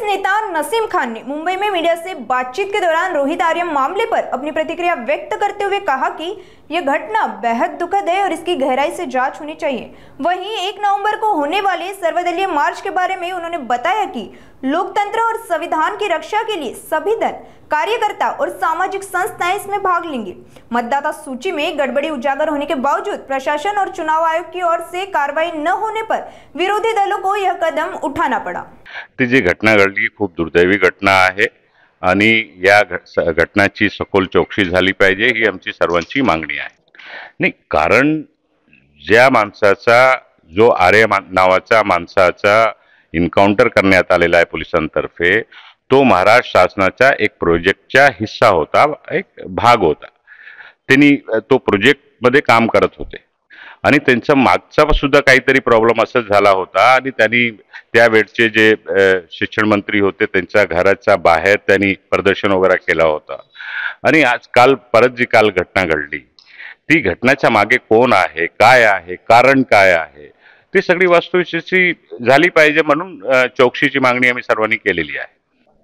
नेता नसीम खान ने मुंबई में मीडिया से बातचीत के दौरान रोहित आर्यन मामले पर अपनी प्रतिक्रिया व्यक्त करते हुए कहा कि यह घटना बेहद दुखद है और इसकी गहराई से जांच होनी चाहिए। वहीं 1 नवंबर को होने वाले सर्वदलीय मार्च के बारे में उन्होंने बताया कि लोकतंत्र और संविधान की रक्षा के लिए सभी दल, कार्यकर्ता और सामाजिक संस्थाएं इसमें भाग लेंगे। मतदाता सूची में गड़बड़ी उजागर होने के बावजूद प्रशासन और चुनाव आयोग की ओर से कार्रवाई न होने पर विरोधी दलों को यह कदम उठाना पड़ा। ती जी घटना घडली खूप दुर्दैवी घटना आहे आणि या घटनाची सखोल चौकशी झाली पाहिजे ही आमची सर्वांची मागणी आहे। नाही, कारण ज्या माणसाचा जो आर्य नावाचा माणसाचा एन्काउंटर करण्यात आलेला आहे पोलिसांतर्फे, तो महाराष्ट्र शासनाच्या एक प्रोजेक्टचा हिस्सा होता, एक भाग होता। त्यांनी तो प्रोजेक्ट मध्ये काम करत होते आणि त्यांचा मागचा सुद्धा काहीतरी प्रॉब्लेम असं झाला होता आणि त्यांनी त्यावेळचे जे शिक्षण मंत्री होते त्यांच्या घराच्या बाहेर त्यांनी प्रदर्शन वगैरे केला होता आणि आजकाल परत जी काल घटना घडली ती घटनाच्या मागे कोण आहे, काय आहे, कारण काय आहे, ती सगळी वस्तुस्थिती झाली पाहिजे म्हणून चौकशीची मागणी आम्ही सर्वांनी केलेली आहे।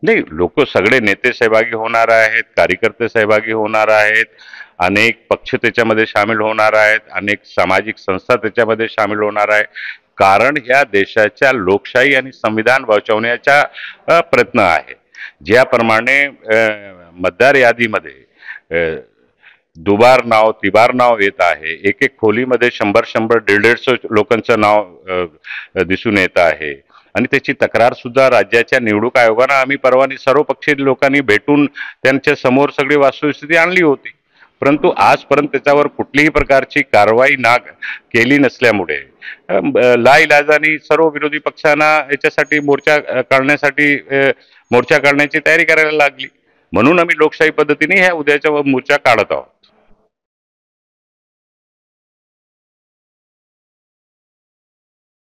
नाही, लोक सगळे नेते सहभागी होणार आहेत, कार्यकर्ते सहभागी होणार आहेत, अनेक पक्ष त्याच्यामध्ये सामील होणार आहेत, अनेक सामाजिक संस्था त्याच्यामध्ये सामील होणार आहे। कारण ह्या देशाच्या लोकशाही आणि संविधान वाचवण्याचा प्रयत्न आहे। ज्याप्रमाणे मतदार यादीमध्ये दुबार नाव, तिबार नाव येत आहे, एक एक खोलीमध्ये 100-100, 150 लोकांचं नाव दिसून येत आहे आणि त्याची तक्रार सुद्धा राज्याच्या निवडणूक आयोगाने आम्ही परवानी सर्वपक्षीय लोकांनी भेटून त्यांच्या समोर सगळी वस्तुस्थिती आणली होती, परंतु आजपर्यंत त्याच्यावर कुठलीही प्रकारची कारवाई केली नसल्यामुळे लाइलाजाने सर्व विरोधी पक्षांना याच्यासाठी मोर्चा काढण्याची तयारी करायला लागली। म्हणून आम्ही लोकशाही पद्धतीने ह्या उद्याचा मोर्चा काढत आहोत।